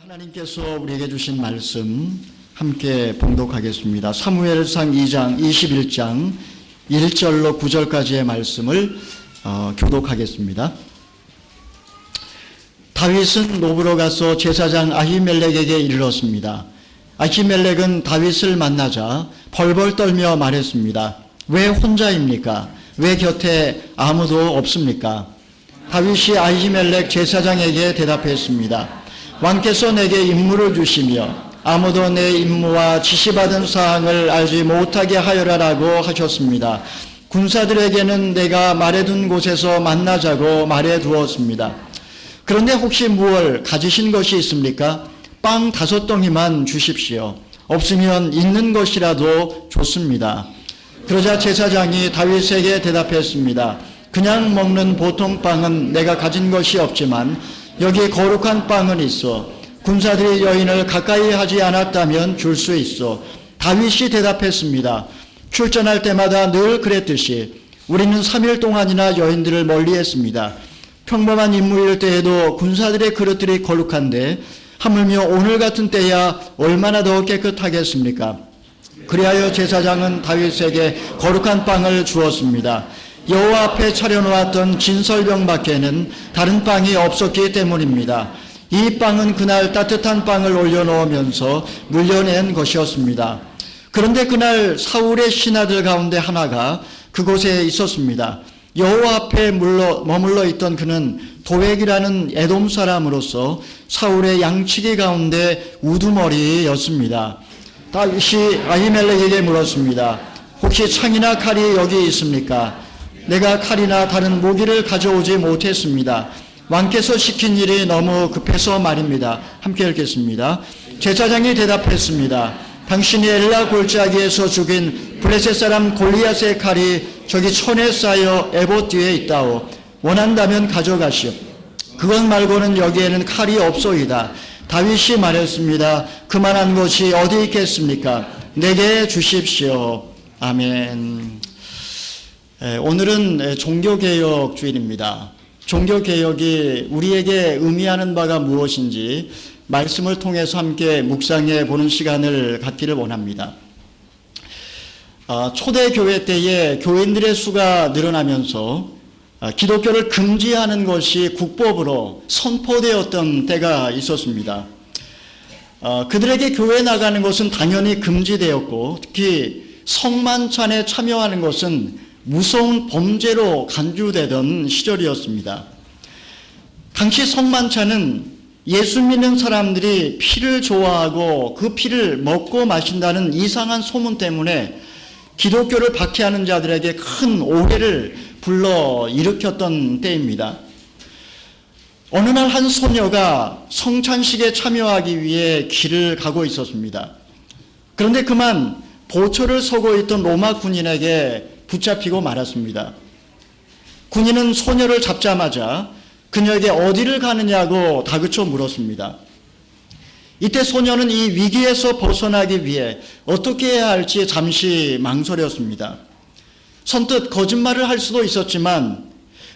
하나님께서 우리에게 주신 말씀 함께 봉독하겠습니다. 사무엘상 2장 21장 1절로 9절까지의 말씀을 교독하겠습니다. 다윗은 노브로 가서 제사장 아히멜렉에게 이르렀습니다. 아히멜렉은 다윗을 만나자 벌벌 떨며 말했습니다. 왜 혼자입니까? 왜 곁에 아무도 없습니까? 다윗이 아히멜렉 제사장에게 대답했습니다. 왕께서 내게 임무를 주시며 아무도 내 임무와 지시받은 사항을 알지 못하게 하여라라고 하셨습니다. 군사들에게는 내가 말해둔 곳에서 만나자고 말해두었습니다. 그런데 혹시 무얼 가지신 것이 있습니까? 빵 5덩이만 주십시오. 없으면 있는 것이라도 좋습니다. 그러자 제사장이 다윗에게 대답했습니다. 그냥 먹는 보통 빵은 내가 가진 것이 없지만 여기 거룩한 빵은 있어. 군사들이 여인을 가까이 하지 않았다면 줄 수 있어. 다윗이 대답했습니다. 출전할 때마다 늘 그랬듯이 우리는 3일 동안이나 여인들을 멀리했습니다. 평범한 임무일 때에도 군사들의 그릇들이 거룩한데 하물며 오늘 같은 때야 얼마나 더 깨끗하겠습니까? 그리하여 제사장은 다윗에게 거룩한 빵을 주었습니다. 여호와 앞에 차려놓았던 진설병 밖에는 다른 빵이 없었기 때문입니다. 이 빵은 그날 따뜻한 빵을 올려놓으면서 물려낸 것이었습니다. 그런데 그날 사울의 신하들 가운데 하나가 그곳에 있었습니다. 여호와 앞에 머물러 있던 그는 도액이라는 에돔 사람으로서 사울의 양치기 가운데 우두머리였습니다. 다윗이 아히멜렉에게 물었습니다. 혹시 창이나 칼이 여기 있습니까? 내가 칼이나 다른 무기를 가져오지 못했습니다. 왕께서 시킨 일이 너무 급해서 말입니다. 함께 읽겠습니다. 제사장이 대답했습니다. 당신이 엘라 골짜기에서 죽인 블레셋 사람 골리앗의 칼이 저기 천에 쌓여 에봇 뒤에 있다오. 원한다면 가져가시오. 그것 말고는 여기에는 칼이 없소이다. 다윗이 말했습니다. 그만한 것이 어디 있겠습니까? 내게 주십시오. 아멘. 오늘은 종교개혁 주일입니다. 종교개혁이 우리에게 의미하는 바가 무엇인지 말씀을 통해서 함께 묵상해 보는 시간을 갖기를 원합니다. 초대교회 때에 교인들의 수가 늘어나면서 기독교를 금지하는 것이 국법으로 선포되었던 때가 있었습니다. 그들에게 교회 나가는 것은 당연히 금지되었고 특히 성만찬에 참여하는 것은 무서운 범죄로 간주되던 시절이었습니다. 당시 성만찬은 예수 믿는 사람들이 피를 좋아하고 그 피를 먹고 마신다는 이상한 소문 때문에 기독교를 박해하는 자들에게 큰 오해를 불러 일으켰던 때입니다. 어느 날 한 소녀가 성찬식에 참여하기 위해 길을 가고 있었습니다. 그런데 그만 보초를 서고 있던 로마 군인에게 붙잡히고 말았습니다. 군인은 소녀를 잡자마자 그녀에게 어디를 가느냐고 다그쳐 물었습니다. 이때 소녀는 이 위기에서 벗어나기 위해 어떻게 해야 할지 잠시 망설였습니다. 선뜻 거짓말을 할 수도 있었지만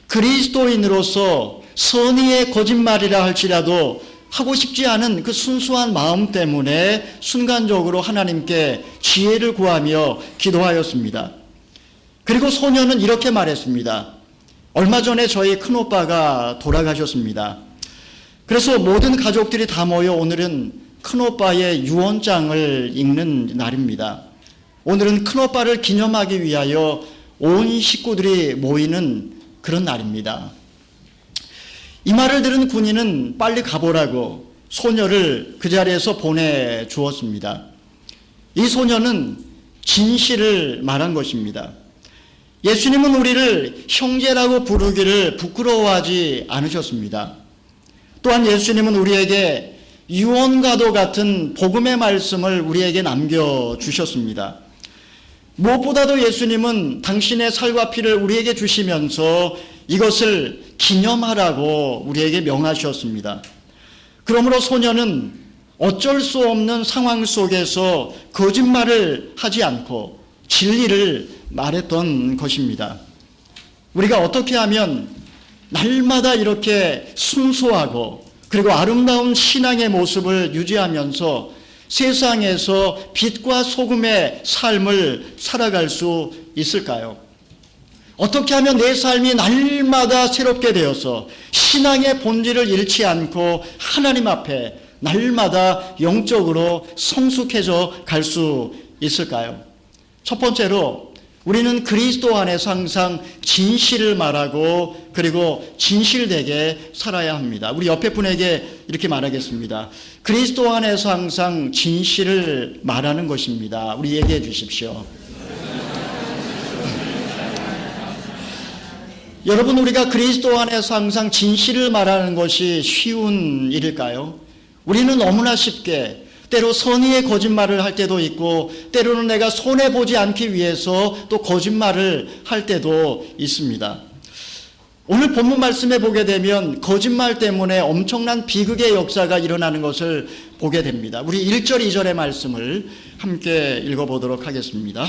그리스도인으로서 선의의 거짓말이라 할지라도 하고 싶지 않은 그 순수한 마음 때문에 순간적으로 하나님께 지혜를 구하며 기도하였습니다. 그리고 소녀는 이렇게 말했습니다. 얼마 전에 저희 큰오빠가 돌아가셨습니다. 그래서 모든 가족들이 다 모여 오늘은 큰오빠의 유언장을 읽는 날입니다. 오늘은 큰오빠를 기념하기 위하여 온 식구들이 모이는 그런 날입니다. 이 말을 들은 군인은 빨리 가보라고 소녀를 그 자리에서 보내주었습니다. 이 소녀는 진실을 말한 것입니다. 예수님은 우리를 형제라고 부르기를 부끄러워하지 않으셨습니다. 또한 예수님은 우리에게 유언과도 같은 복음의 말씀을 우리에게 남겨주셨습니다. 무엇보다도 예수님은 당신의 살과 피를 우리에게 주시면서 이것을 기념하라고 우리에게 명하셨습니다. 그러므로 소녀는 어쩔 수 없는 상황 속에서 거짓말을 하지 않고 진리를 말했던 것입니다. 우리가 어떻게 하면 날마다 이렇게 순수하고 그리고 아름다운 신앙의 모습을 유지하면서 세상에서 빛과 소금의 삶을 살아갈 수 있을까요? 어떻게 하면 내 삶이 날마다 새롭게 되어서 신앙의 본질을 잃지 않고 하나님 앞에 날마다 영적으로 성숙해져 갈 수 있을까요? 첫 번째로 우리는 그리스도 안에서 항상 진실을 말하고 그리고 진실되게 살아야 합니다. 우리 옆에 분에게 이렇게 말하겠습니다. 그리스도 안에서 항상 진실을 말하는 것입니다. 우리 얘기해 주십시오. 여러분, 우리가 그리스도 안에서 항상 진실을 말하는 것이 쉬운 일일까요? 우리는 너무나 쉽게 때로 선의의 거짓말을 할 때도 있고 때로는 내가 손해보지 않기 위해서 또 거짓말을 할 때도 있습니다. 오늘 본문 말씀에 보게 되면 거짓말 때문에 엄청난 비극의 역사가 일어나는 것을 보게 됩니다. 우리 1절 2절의 말씀을 함께 읽어보도록 하겠습니다.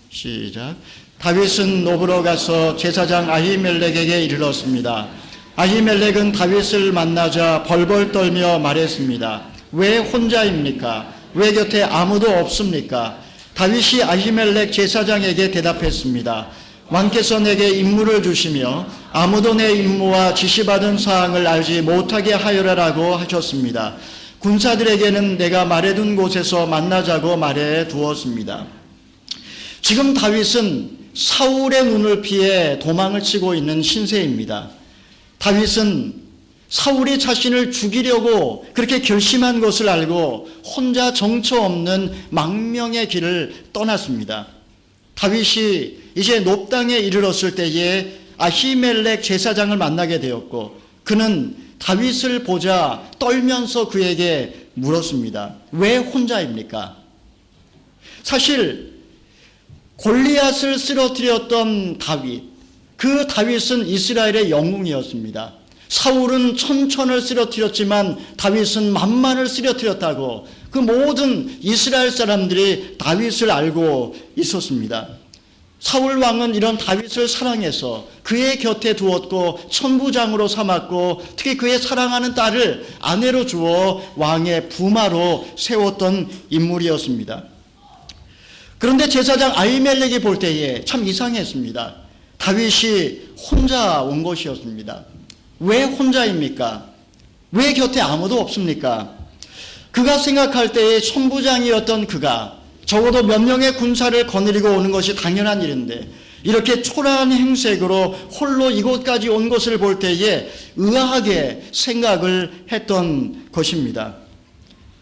시작. 다윗은 노브로 가서 제사장 아히멜렉에게 이르렀습니다. 아히멜렉은 다윗을 만나자 벌벌 떨며 말했습니다. 왜 혼자입니까? 왜 곁에 아무도 없습니까? 다윗이 아히멜렉 제사장에게 대답했습니다. 왕께서 내게 임무를 주시며 아무도 내 임무와 지시받은 사항을 알지 못하게 하여라라고 하셨습니다. 군사들에게는 내가 말해둔 곳에서 만나자고 말해 두었습니다. 지금 다윗은 사울의 눈을 피해 도망을 치고 있는 신세입니다. 다윗은 사울이 자신을 죽이려고 그렇게 결심한 것을 알고 혼자 정처 없는 망명의 길을 떠났습니다. 다윗이 이제 높당에 이르렀을 때에 아히멜렉 제사장을 만나게 되었고 그는 다윗을 보자 떨면서 그에게 물었습니다. 왜 혼자입니까? 사실 골리앗을 쓰러뜨렸던 다윗, 그 다윗은 이스라엘의 영웅이었습니다. 사울은 천천을 쓰러뜨렸지만 다윗은 만만을 쓰러뜨렸다고 그 모든 이스라엘 사람들이 다윗을 알고 있었습니다. 사울 왕은 이런 다윗을 사랑해서 그의 곁에 두었고 천부장으로 삼았고 특히 그의 사랑하는 딸을 아내로 주어 왕의 부마로 세웠던 인물이었습니다. 그런데 제사장 아히멜렉이 볼 때에 참 이상했습니다. 다윗이 혼자 온 것이었습니다. 왜 혼자입니까? 왜 곁에 아무도 없습니까? 그가 생각할 때에 천부장이었던 그가 적어도 몇 명의 군사를 거느리고 오는 것이 당연한 일인데 이렇게 초라한 행색으로 홀로 이곳까지 온 것을 볼 때에 의아하게 생각을 했던 것입니다.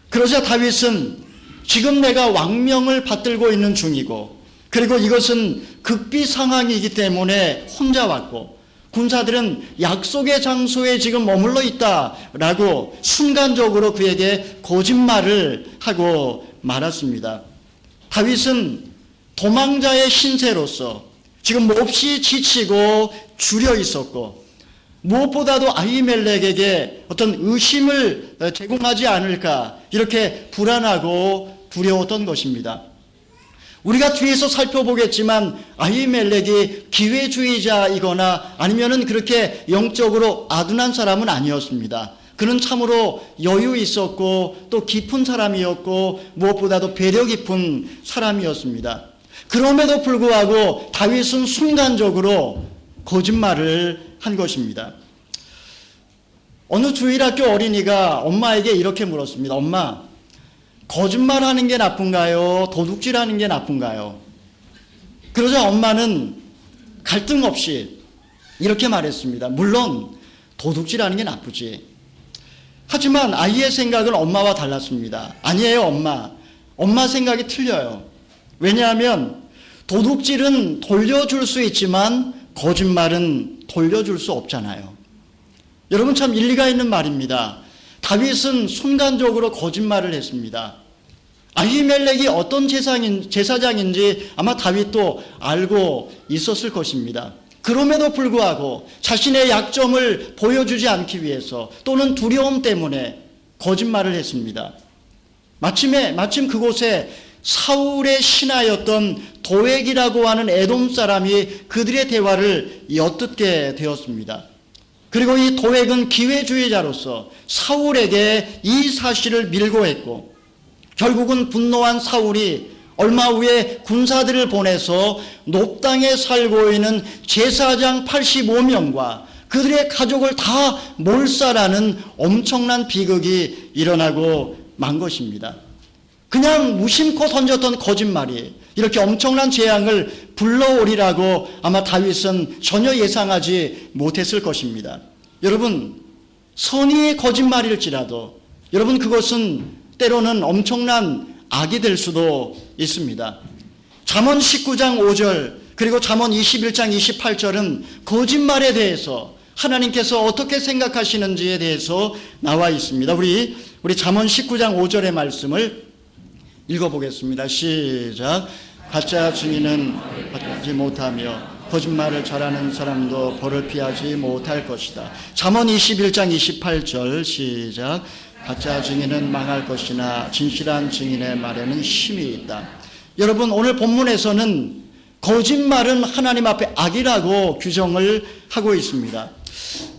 그러자 다윗은 지금 내가 왕명을 받들고 있는 중이고 그리고 이것은 극비 상황이기 때문에 혼자 왔고 군사들은 약속의 장소에 지금 머물러 있다라고 순간적으로 그에게 거짓말을 하고 말았습니다. 다윗은 도망자의 신세로서 지금 몹시 지치고 줄여 있었고 무엇보다도 아히멜렉에게 어떤 의심을 제공하지 않을까 이렇게 불안하고 두려웠던 것입니다. 우리가 뒤에서 살펴보겠지만 아히멜렉이 기회주의자이거나 아니면은 그렇게 영적으로 아둔한 사람은 아니었습니다. 그는 참으로 여유 있었고 또 깊은 사람이었고 무엇보다도 배려 깊은 사람이었습니다. 그럼에도 불구하고 다윗은 순간적으로 거짓말을 한 것입니다. 어느 주일학교 어린이가 엄마에게 이렇게 물었습니다. 엄마, 거짓말하는 게 나쁜가요? 도둑질하는 게 나쁜가요? 그러자 엄마는 갈등 없이 이렇게 말했습니다. 물론 도둑질하는 게 나쁘지. 하지만 아이의 생각은 엄마와 달랐습니다. 아니에요, 엄마. 엄마 생각이 틀려요. 왜냐하면 도둑질은 돌려줄 수 있지만 거짓말은 돌려줄 수 없잖아요. 여러분 참 일리가 있는 말입니다. 다윗은 순간적으로 거짓말을 했습니다. 아히멜렉이 어떤 제사장인지 아마 다윗도 알고 있었을 것입니다. 그럼에도 불구하고 자신의 약점을 보여주지 않기 위해서 또는 두려움 때문에 거짓말을 했습니다. 마침 그곳에 사울의 신하였던 도액이라고 하는 에돔 사람이 그들의 대화를 엿듣게 되었습니다. 그리고 이 도액은 기회주의자로서 사울에게 이 사실을 밀고 했고, 결국은 분노한 사울이 얼마 후에 군사들을 보내서 높당에 살고 있는 제사장 85명과 그들의 가족을 다 몰살하는 엄청난 비극이 일어나고 만 것입니다. 그냥 무심코 던졌던 거짓말이 이렇게 엄청난 재앙을 불러오리라고 아마 다윗은 전혀 예상하지 못했을 것입니다. 여러분, 선의의 거짓말일지라도 여러분, 그것은 때로는 엄청난 악이 될 수도 있습니다. 잠언 19장 5절 그리고 잠언 21장 28절은 거짓말에 대해서 하나님께서 어떻게 생각하시는지에 대해서 나와 있습니다. 우리 잠언 19장 5절의 말씀을 읽어보겠습니다. 시작. 가짜 증인은 받지 못하며 거짓말을 잘하는 사람도 벌을 피하지 못할 것이다. 잠언 21장 28절 시작. 가짜 증인은 망할 것이나 진실한 증인의 말에는 힘이 있다. 여러분, 오늘 본문에서는 거짓말은 하나님 앞에 악이라고 규정을 하고 있습니다.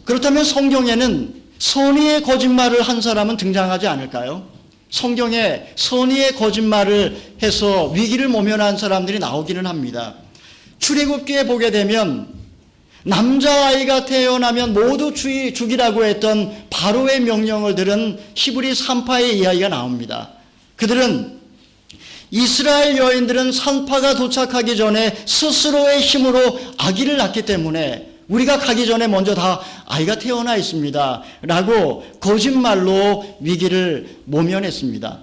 그렇다면 성경에는 선의의 거짓말을 한 사람은 등장하지 않을까요? 성경에 선의의 거짓말을 해서 위기를 모면한 사람들이 나오기는 합니다. 출애굽기에 보게 되면 남자아이가 태어나면 모두 죽이라고 했던 바로의 명령을 들은 히브리 산파의 이야기가 나옵니다. 그들은 이스라엘 여인들은 산파가 도착하기 전에 스스로의 힘으로 아기를 낳기 때문에 우리가 가기 전에 먼저 다 아이가 태어나 있습니다 라고 거짓말로 위기를 모면했습니다.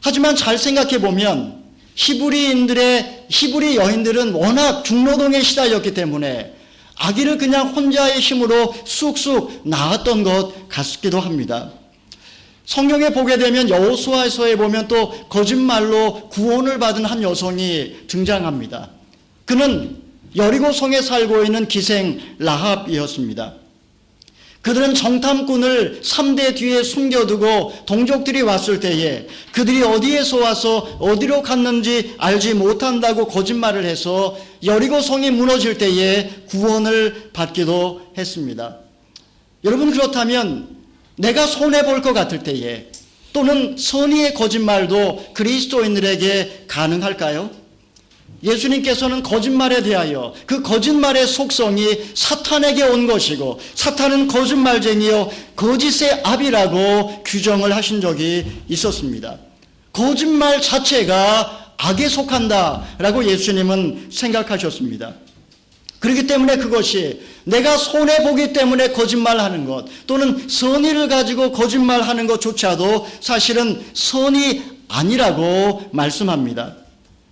하지만 잘 생각해 보면 히브리 여인들은 워낙 중노동에 시달렸기 때문에 아기를 그냥 혼자의 힘으로 쑥쑥 낳았던 것 같기도 합니다. 성경에 보게 되면 여호수아서에 보면 또 거짓말로 구원을 받은 한 여성이 등장합니다. 그는 여리고성에 살고 있는 기생 라합이었습니다. 그들은 정탐꾼을 3대 뒤에 숨겨두고 동족들이 왔을 때에 그들이 어디에서 와서 어디로 갔는지 알지 못한다고 거짓말을 해서 여리고성이 무너질 때에 구원을 받기도 했습니다. 여러분, 그렇다면 내가 손해볼 것 같을 때에 또는 선의의 거짓말도 그리스도인들에게 가능할까요? 예수님께서는 거짓말에 대하여 그 거짓말의 속성이 사탄에게 온 것이고 사탄은 거짓말쟁이요 거짓의 압이라고 규정을 하신 적이 있었습니다. 거짓말 자체가 악에 속한다라고 예수님은 생각하셨습니다. 그렇기 때문에 그것이 내가 손해보기 때문에 거짓말하는 것 또는 선의를 가지고 거짓말하는 것조차도 사실은 선이 아니라고 말씀합니다.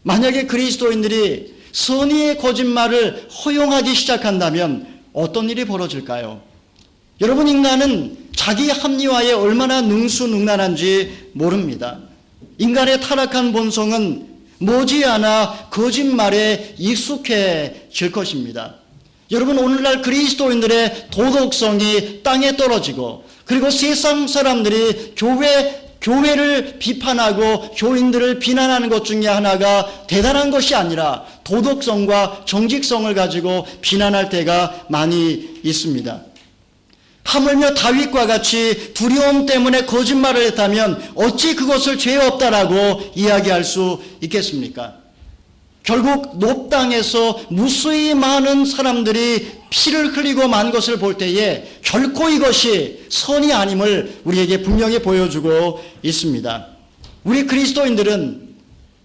만약에 그리스도인들이 선의의 거짓말을 허용하기 시작한다면 어떤 일이 벌어질까요? 여러분, 인간은 자기 합리화에 얼마나 능수능란한지 모릅니다. 인간의 타락한 본성은 머지않아 거짓말에 익숙해질 것입니다. 여러분, 오늘날 그리스도인들의 도덕성이 땅에 떨어지고 그리고 세상 사람들이 교회를 비판하고 교인들을 비난하는 것 중에 하나가 대단한 것이 아니라 도덕성과 정직성을 가지고 비난할 때가 많이 있습니다. 하물며 다윗과 같이 두려움 때문에 거짓말을 했다면 어찌 그것을 죄 없다라고 이야기할 수 있겠습니까? 결국 높당에서 무수히 많은 사람들이 피를 흘리고 만 것을 볼 때에 결코 이것이 선이 아님을 우리에게 분명히 보여주고 있습니다. 우리 그리스도인들은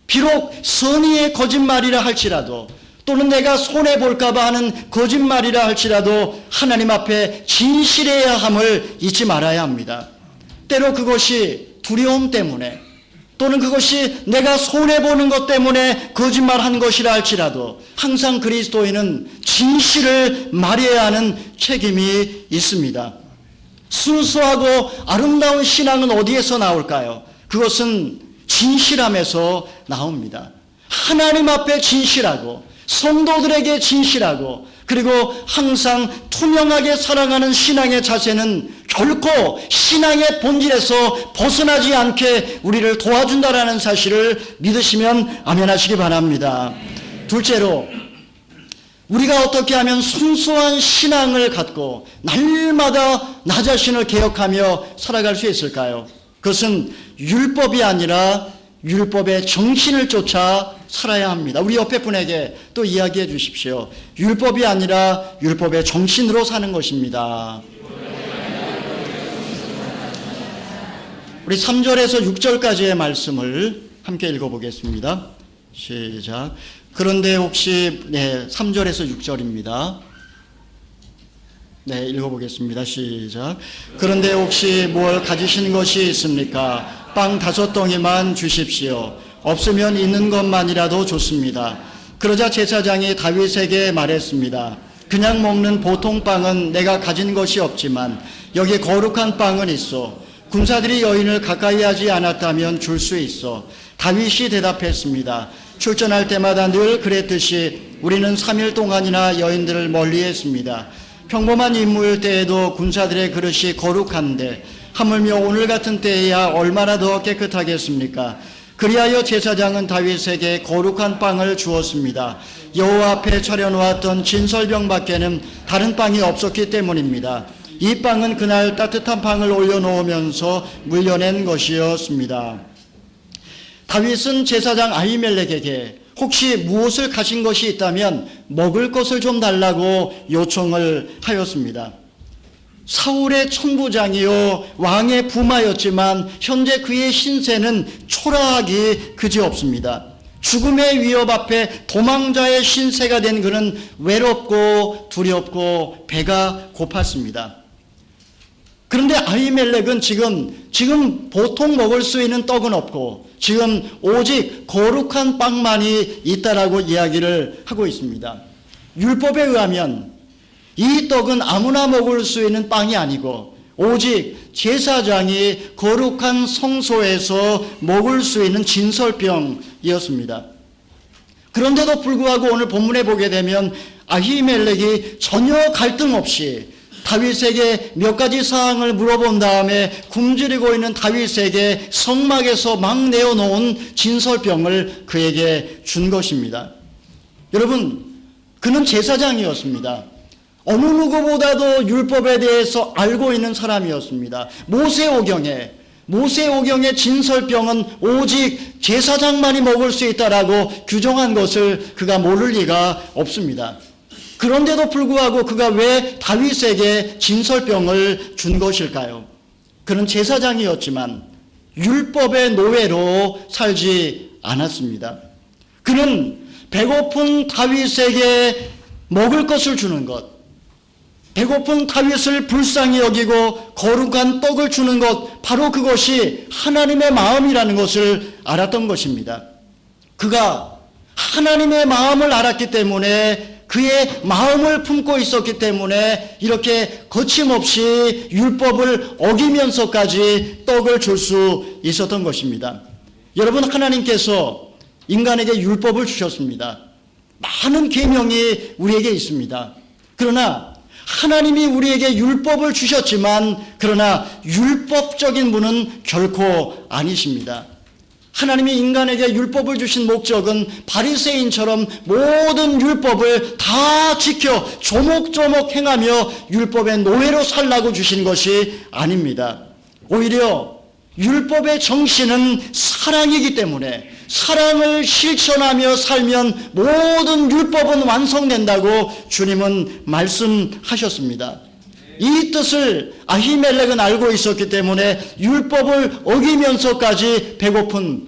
비록 선의의 거짓말이라 할지라도 또는 내가 손해볼까봐 하는 거짓말이라 할지라도 하나님 앞에 진실해야 함을 잊지 말아야 합니다. 때로 그것이 두려움 때문에 또는 그것이 내가 손해보는 것 때문에 거짓말한 것이라 할지라도 항상 그리스도인은 진실을 말해야 하는 책임이 있습니다. 순수하고 아름다운 신앙은 어디에서 나올까요? 그것은 진실함에서 나옵니다. 하나님 앞에 진실하고 성도들에게 진실하고 그리고 항상 투명하게 살아가는 신앙의 자세는 결코 신앙의 본질에서 벗어나지 않게 우리를 도와준다라는 사실을 믿으시면 아멘 하시기 바랍니다. 둘째로 우리가 어떻게 하면 순수한 신앙을 갖고 날마다 나 자신을 개혁하며 살아갈 수 있을까요? 그것은 율법이 아니라 율법의 정신을 쫓아 살아야 합니다. 우리 옆에 분에게 또 이야기해 주십시오. 율법이 아니라 율법의 정신으로 사는 것입니다. 우리 3절에서 6절까지의 말씀을 함께 읽어보겠습니다. 시작. 그런데 혹시 3절에서 6절입니다. 읽어보겠습니다. 시작. 그런데 혹시 뭘 가지신 것이 있습니까? 빵 5덩이만 주십시오. 없으면 있는 것만이라도 좋습니다. 그러자 제사장이 다윗에게 말했습니다. 그냥 먹는 보통 빵은 내가 가진 것이 없지만 여기 거룩한 빵은 있어. 군사들이 여인을 가까이 하지 않았다면 줄 수 있어. 다윗이 대답했습니다. 출전할 때마다 늘 그랬듯이 우리는 3일 동안이나 여인들을 멀리했습니다. 평범한 임무일 때에도 군사들의 그릇이 거룩한데 하물며 오늘 같은 때에야 얼마나 더 깨끗하겠습니까? 그리하여 제사장은 다윗에게 거룩한 빵을 주었습니다. 여호와 앞에 차려놓았던 진설병밖에는 다른 빵이 없었기 때문입니다. 이 빵은 그날 따뜻한 빵을 올려놓으면서 물려낸 것이었습니다. 다윗은 제사장 아히멜렉에게 혹시 무엇을 가진 것이 있다면 먹을 것을 좀 달라고 요청을 하였습니다. 사울의 천부장이요 왕의 부마였지만 현재 그의 신세는 초라하기 그지없습니다. 죽음의 위협 앞에 도망자의 신세가 된 그는 외롭고 두렵고 배가 고팠습니다. 그런데 아히멜렉은 지금 보통 먹을 수 있는 떡은 없고 지금 오직 거룩한 빵만이 있다라고 이야기를 하고 있습니다. 율법에 의하면 이 떡은 아무나 먹을 수 있는 빵이 아니고 오직 제사장이 거룩한 성소에서 먹을 수 있는 진설병이었습니다. 그런데도 불구하고 오늘 본문에 보게 되면 아히멜렉이 전혀 갈등 없이 다윗에게 몇 가지 사항을 물어본 다음에 굶주리고 있는 다윗에게 성막에서 막 내어놓은 진설병을 그에게 준 것입니다. 여러분, 그는 제사장이었습니다. 어느 누구보다도 율법에 대해서 알고 있는 사람이었습니다. 모세오경의 진설병은 오직 제사장만이 먹을 수 있다라고 규정한 것을 그가 모를 리가 없습니다. 그런데도 불구하고 그가 왜 다윗에게 진설병을 준 것일까요? 그는 제사장이었지만 율법의 노예로 살지 않았습니다. 그는 배고픈 다윗에게 먹을 것을 주는 것, 배고픈 다윗을 불쌍히 여기고 거룩한 떡을 주는 것, 바로 그것이 하나님의 마음이라는 것을 알았던 것입니다. 그가 하나님의 마음을 알았기 때문에, 그의 마음을 품고 있었기 때문에 이렇게 거침없이 율법을 어기면서까지 떡을 줄 수 있었던 것입니다. 여러분, 하나님께서 인간에게 율법을 주셨습니다. 많은 계명이 우리에게 있습니다. 그러나 하나님이 우리에게 율법을 주셨지만 그러나 율법적인 분은 결코 아니십니다. 하나님이 인간에게 율법을 주신 목적은 바리새인처럼 모든 율법을 다 지켜 조목조목 행하며 율법의 노예로 살라고 주신 것이 아닙니다. 오히려 율법의 정신은 사랑이기 때문에 사랑을 실천하며 살면 모든 율법은 완성된다고 주님은 말씀하셨습니다. 이 뜻을 아히멜렉은 알고 있었기 때문에 율법을 어기면서까지 배고픈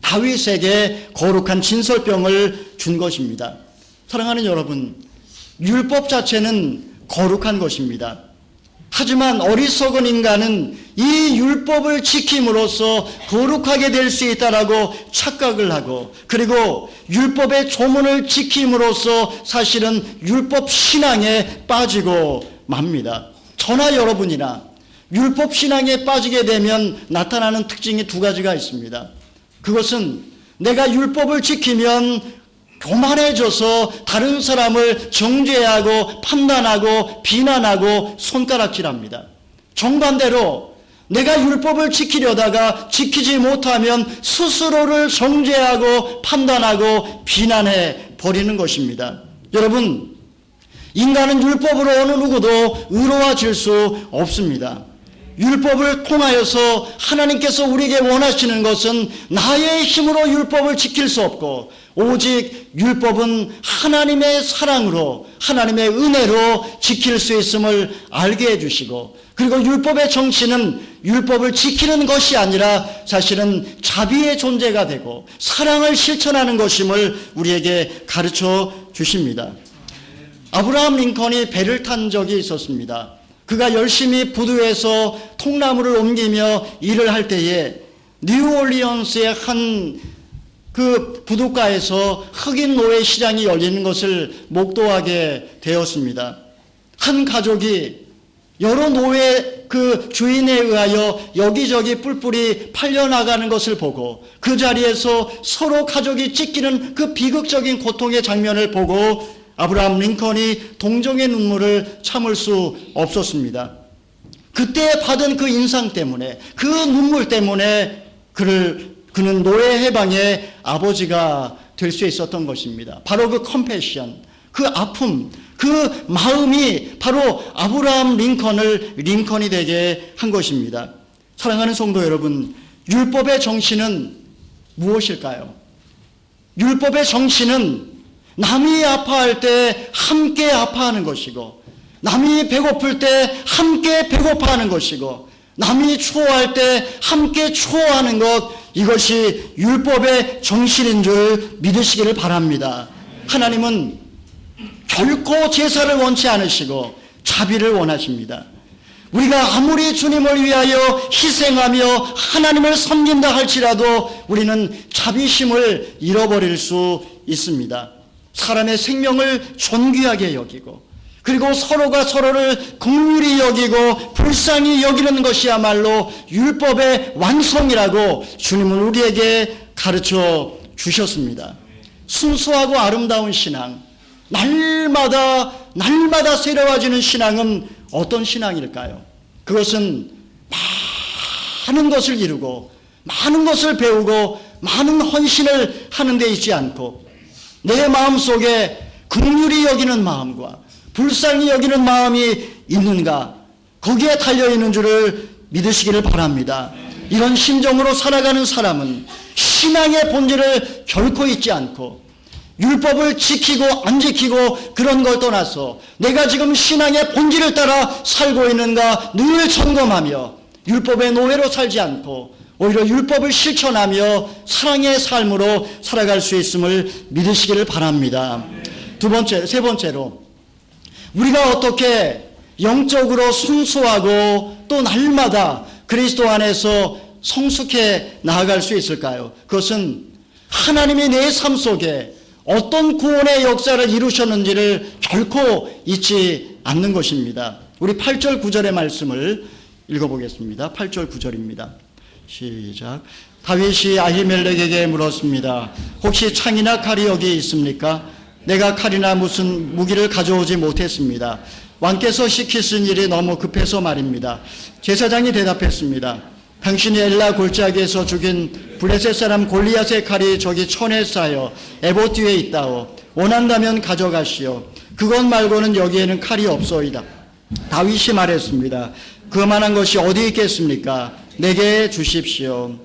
다윗에게 거룩한 진설병을 준 것입니다. 사랑하는 여러분, 율법 자체는 거룩한 것입니다. 하지만 어리석은 인간은 이 율법을 지킴으로써 거룩하게 될 수 있다라고 착각을 하고, 그리고 율법의 조문을 지킴으로써 사실은 율법 신앙에 빠지고 맙니다. 저나 여러분이나 율법 신앙에 빠지게 되면 나타나는 특징이 두 가지가 있습니다. 그것은 내가 율법을 지키면 교만해져서 다른 사람을 정죄하고 판단하고 비난하고 손가락질합니다. 정반대로 내가 율법을 지키려다가 지키지 못하면 스스로를 정죄하고 판단하고 비난해 버리는 것입니다. 여러분, 인간은 율법으로 어느 누구도 의로워질 수 없습니다. 율법을 통하여서 하나님께서 우리에게 원하시는 것은 나의 힘으로 율법을 지킬 수 없고 오직 율법은 하나님의 사랑으로 하나님의 은혜로 지킬 수 있음을 알게 해주시고, 그리고 율법의 정신은 율법을 지키는 것이 아니라 사실은 자비의 존재가 되고 사랑을 실천하는 것임을 우리에게 가르쳐 주십니다. 아브라함 링컨이 배를 탄 적이 있었습니다. 그가 열심히 부두에서 통나무를 옮기며 일을 할 때에 뉴올리언스의 한 그 부둣가에서 흑인 노예 시장이 열리는 것을 목도하게 되었습니다. 한 가족이 여러 노예 그 주인에 의하여 여기저기 뿔뿔이 팔려나가는 것을 보고 그 자리에서 서로 가족이 찢기는 그 비극적인 고통의 장면을 보고 아브라함 링컨이 동정의 눈물을 참을 수 없었습니다. 그때 받은 그 인상 때문에, 그 눈물 때문에 그는 노예 해방의 아버지가 될 수 있었던 것입니다. 바로 그 컴패션, 그 아픔, 그 마음이 바로 아브라함 링컨을 링컨이 되게 한 것입니다. 사랑하는 성도 여러분, 율법의 정신은 무엇일까요? 율법의 정신은 남이 아파할 때 함께 아파하는 것이고, 남이 배고플 때 함께 배고파하는 것이고, 남이 추워할 때 함께 추워하는 것, 이것이 율법의 정신인 줄 믿으시기를 바랍니다. 하나님은 결코 제사를 원치 않으시고 자비를 원하십니다. 우리가 아무리 주님을 위하여 희생하며 하나님을 섬긴다 할지라도 우리는 자비심을 잃어버릴 수 있습니다. 사람의 생명을 존귀하게 여기고, 그리고 서로가 서로를 긍휼히 여기고 불쌍히 여기는 것이야말로 율법의 완성이라고 주님은 우리에게 가르쳐 주셨습니다. 순수하고 아름다운 신앙, 날마다 새로워지는 신앙은 어떤 신앙일까요? 그것은 많은 것을 이루고 많은 것을 배우고 많은 헌신을 하는 데 있지 않고 내 마음속에 긍휼히 여기는 마음과 불쌍히 여기는 마음이 있는가, 거기에 달려있는 줄을 믿으시기를 바랍니다. 이런 심정으로 살아가는 사람은 신앙의 본질을 결코 잊지 않고 율법을 지키고 안 지키고 그런 걸 떠나서 내가 지금 신앙의 본질을 따라 살고 있는가 늘 점검하며 율법의 노예로 살지 않고 오히려 율법을 실천하며 사랑의 삶으로 살아갈 수 있음을 믿으시기를 바랍니다. 세 번째로 우리가 어떻게 영적으로 순수하고 또 날마다 그리스도 안에서 성숙해 나아갈 수 있을까요? 그것은 하나님이 내 삶 속에 어떤 구원의 역사를 이루셨는지를 결코 잊지 않는 것입니다. 우리 8절 9절의 말씀을 읽어보겠습니다. 8절 9절입니다. 시작. 다윗이 아히멜렉에게 물었습니다. 혹시 창이나 칼이 여기 있습니까? 내가 칼이나 무슨 무기를 가져오지 못했습니다. 왕께서 시키신 일이 너무 급해서 말입니다. 제사장이 대답했습니다. 당신이 엘라 골짜기에서 죽인 블레셋 사람 골리앗의 칼이 저기 천에 쌓여 에봇 뒤에 있다오. 원한다면 가져가시오. 그것 말고는 여기에는 칼이 없소이다. 다윗이 말했습니다. 그만한 것이 어디 있겠습니까? 내게 주십시오.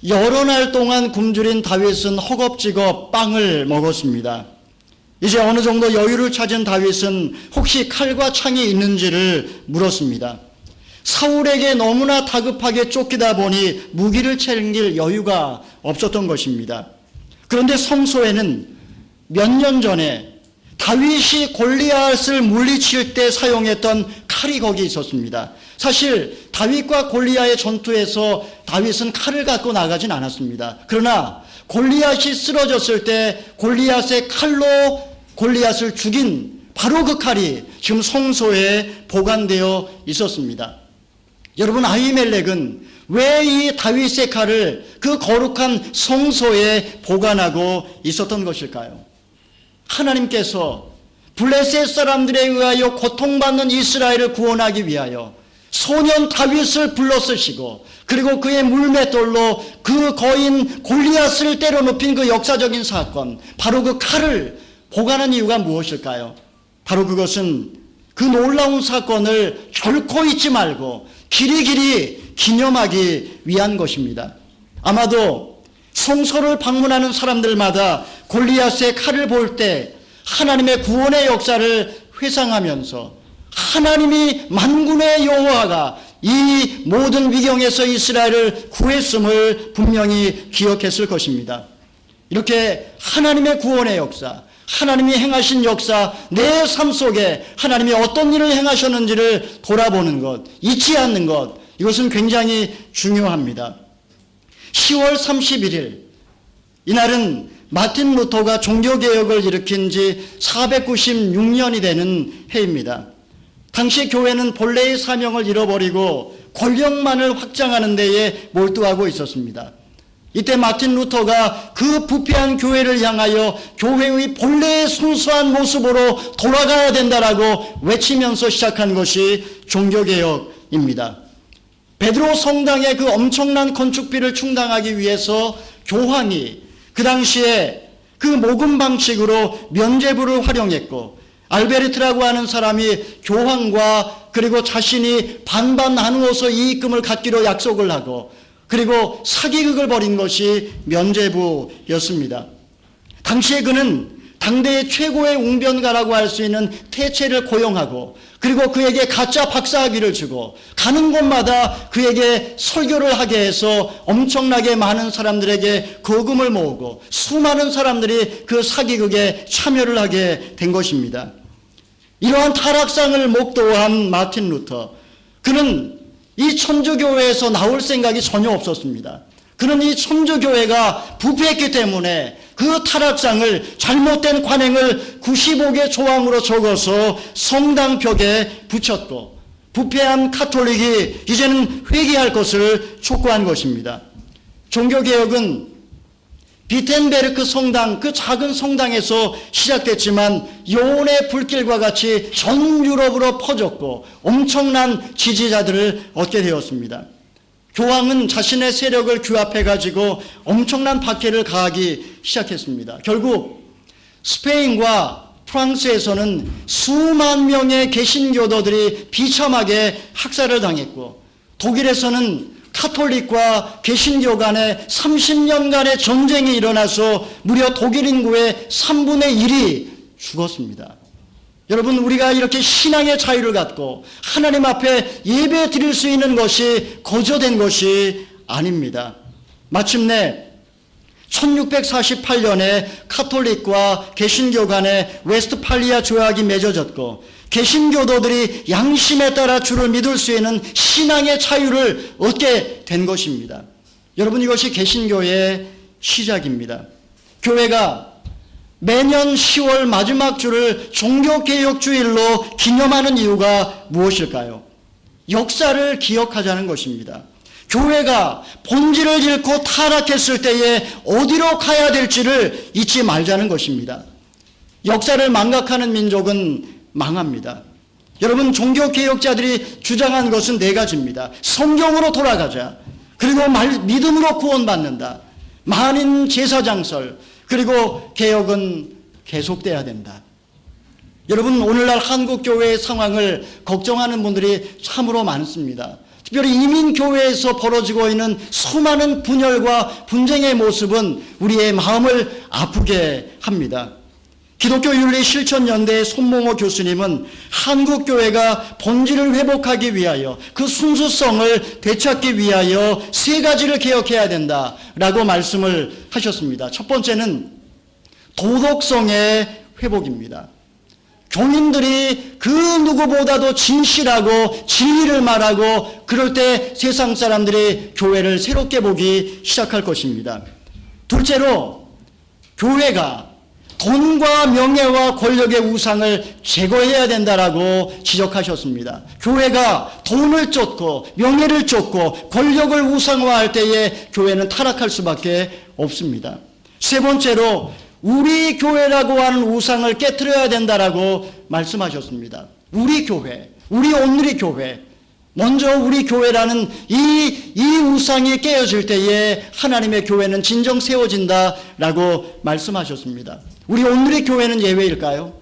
여러 날 동안 굶주린 다윗은 허겁지겁 빵을 먹었습니다. 이제 어느 정도 여유를 찾은 다윗은 혹시 칼과 창이 있는지를 물었습니다. 사울에게 너무나 다급하게 쫓기다 보니 무기를 챙길 여유가 없었던 것입니다. 그런데 성소에는 몇 년 전에 다윗이 골리앗을 물리칠 때 사용했던 칼이 거기 있었습니다. 사실 다윗과 골리앗의 전투에서 다윗은 칼을 갖고 나가진 않았습니다. 그러나 골리앗이 쓰러졌을 때 골리앗의 칼로 골리앗을 죽인 바로 그 칼이 지금 성소에 보관되어 있었습니다. 여러분, 아히멜렉은 왜 이 다윗의 칼을 그 거룩한 성소에 보관하고 있었던 것일까요? 하나님께서 블레셋 사람들에 의하여 고통받는 이스라엘을 구원하기 위하여 소년 다윗을 불러 쓰시고 그리고 그의 물맷돌로 그 거인 골리앗을 때려 눕힌 그 역사적인 사건, 바로 그 칼을 보관한 이유가 무엇일까요? 바로 그것은 그 놀라운 사건을 결코 잊지 말고 길이길이 기념하기 위한 것입니다. 아마도 성소를 방문하는 사람들마다 골리앗의 칼을 볼 때 하나님의 구원의 역사를 회상하면서 하나님이 만군의 여호와가 이 모든 위경에서 이스라엘을 구했음을 분명히 기억했을 것입니다. 이렇게 하나님의 구원의 역사, 하나님이 행하신 역사, 내 삶 속에 하나님이 어떤 일을 행하셨는지를 돌아보는 것, 잊지 않는 것, 이것은 굉장히 중요합니다. 10월 31일, 이날은 마틴 루터가 종교개혁을 일으킨 지 496년이 되는 해입니다. 당시 교회는 본래의 사명을 잃어버리고 권력만을 확장하는 데에 몰두하고 있었습니다. 이때 마틴 루터가 그 부패한 교회를 향하여 교회의 본래의 순수한 모습으로 돌아가야 된다라고 외치면서 시작한 것이 종교개혁입니다. 베드로 성당의 그 엄청난 건축비를 충당하기 위해서 교황이 그 당시에 그 모금 방식으로 면죄부를 활용했고, 알베르트라고 하는 사람이 교황과 그리고 자신이 반반 나누어서 이익금을 갖기로 약속을 하고, 그리고 사기극을 벌인 것이 면죄부였습니다. 당시에 그는 당대의 최고의 웅변가라고 할 수 있는 태체를 고용하고, 그리고 그에게 가짜 박사학위를 주고 가는 곳마다 그에게 설교를 하게 해서 엄청나게 많은 사람들에게 거금을 모으고 수많은 사람들이 그 사기극에 참여를 하게 된 것입니다. 이러한 타락상을 목도한 마틴 루터, 그는 이 천주교회에서 나올 생각이 전혀 없었습니다. 그는 이 천주교회가 부패했기 때문에 그 타락상을, 잘못된 관행을 95개 조항으로 적어서 성당벽에 붙였고, 부패한 카톨릭이 이제는 회개할 것을 촉구한 것입니다. 종교개혁은 비텐베르크 성당, 그 작은 성당에서 시작됐지만 요온의 불길과 같이 전 유럽으로 퍼졌고 엄청난 지지자들을 얻게 되었습니다. 교황은 자신의 세력을 규합해가지고 엄청난 박해를 가하기 시작했습니다. 결국 스페인과 프랑스에서는 수만 명의 개신교도들이 비참하게 학살을 당했고, 독일에서는 카톨릭과 개신교 간에 30년간의 전쟁이 일어나서 무려 독일 인구의 3분의 1이 죽었습니다. 여러분, 우리가 이렇게 신앙의 자유를 갖고 하나님 앞에 예배 드릴 수 있는 것이 거저된 것이 아닙니다. 마침내 1648년에 카톨릭과 개신교 간에 웨스트팔리아 조약이 맺어졌고, 개신교도들이 양심에 따라 주를 믿을 수 있는 신앙의 자유를 얻게 된 것입니다. 여러분, 이것이 개신교의 시작입니다. 교회가 매년 10월 마지막 주를 종교개혁주일로 기념하는 이유가 무엇일까요? 역사를 기억하자는 것입니다. 교회가 본질을 잃고 타락했을 때에 어디로 가야 될지를 잊지 말자는 것입니다. 역사를 망각하는 민족은 망합니다. 여러분, 종교개혁자들이 주장한 것은 네 가지입니다. 성경으로 돌아가자, 그리고 믿음으로 구원받는다, 만인 제사장설, 그리고 개혁은 계속돼야 된다. 여러분, 오늘날 한국교회의 상황을 걱정하는 분들이 참으로 많습니다. 특별히 이민교회에서 벌어지고 있는 수많은 분열과 분쟁의 모습은 우리의 마음을 아프게 합니다. 기독교 윤리 실천연대의 손몽호 교수님은 한국교회가 본질을 회복하기 위하여, 그 순수성을 되찾기 위하여 세 가지를 개혁해야 된다라고 말씀을 하셨습니다. 첫 번째는 도덕성의 회복입니다. 교민들이 그 누구보다도 진실하고 진리를 말하고 그럴 때 세상 사람들이 교회를 새롭게 보기 시작할 것입니다. 둘째로, 교회가 돈과 명예와 권력의 우상을 제거해야 된다라고 지적하셨습니다. 교회가 돈을 쫓고 명예를 쫓고 권력을 우상화할 때에 교회는 타락할 수밖에 없습니다. 세 번째로, 우리 교회라고 하는 우상을 깨트려야 된다라고 말씀하셨습니다. 우리 교회, 우리 오늘의 교회, 먼저 우리 교회라는 이 우상이 깨어질 때에 하나님의 교회는 진정 세워진다라고 말씀하셨습니다. 우리 오늘의 교회는 예외일까요?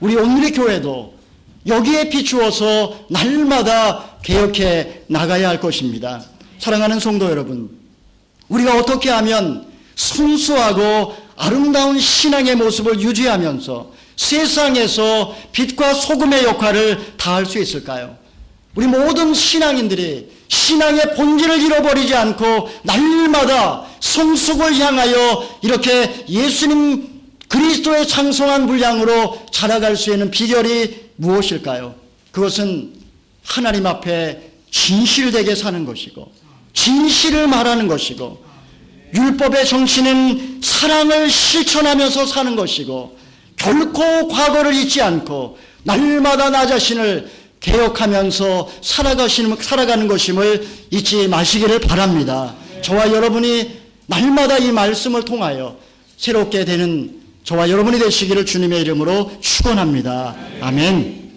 우리 오늘의 교회도 여기에 비추어서 날마다 개혁해 나가야 할 것입니다. 사랑하는 성도 여러분, 우리가 어떻게 하면 순수하고 아름다운 신앙의 모습을 유지하면서 세상에서 빛과 소금의 역할을 다할 수 있을까요? 우리 모든 신앙인들이 신앙의 본질을 잃어버리지 않고 날마다 성숙을 향하여 이렇게 예수님 그리스도의 장성한 분량으로 자라갈 수 있는 비결이 무엇일까요? 그것은 하나님 앞에 진실되게 사는 것이고 진실을 말하는 것이고 율법의 정신은 사랑을 실천하면서 사는 것이고 결코 과거를 잊지 않고 날마다 나 자신을 개혁하면서 살아가는 것임을 잊지 마시기를 바랍니다. 저와 여러분이 날마다 이 말씀을 통하여 새롭게 되는 저와 여러분이 되시기를 주님의 이름으로 축원합니다. 아멘.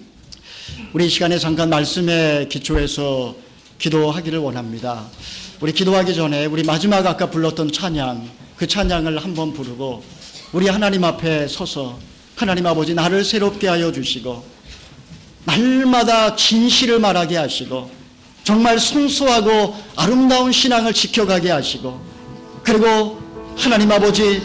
우리 이 시간에 잠깐 말씀에 기초해서 기도하기를 원합니다. 우리 기도하기 전에 우리 마지막 아까 불렀던 찬양, 그 찬양을 한번 부르고 우리 하나님 앞에 서서 하나님 아버지 나를 새롭게 하여 주시고 날마다 진실을 말하게 하시고 정말 순수하고 아름다운 신앙을 지켜가게 하시고 그리고 하나님 아버지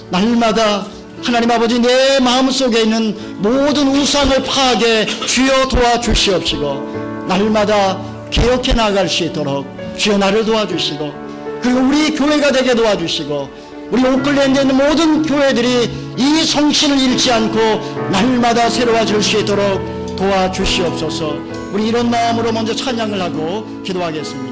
날마다 하나님 아버지 내 마음속에 있는 모든 우상을 파하게 주여 도와주시옵시고 날마다 개혁해 나갈 수 있도록 주여 나를 도와주시고 그리고 우리 교회가 되게 도와주시고 우리 오클랜드에 있는 모든 교회들이 이 성신을 잃지 않고 날마다 새로워질 수 있도록 도와주시옵소서. 우리 이런 마음으로 먼저 찬양을 하고 기도하겠습니다.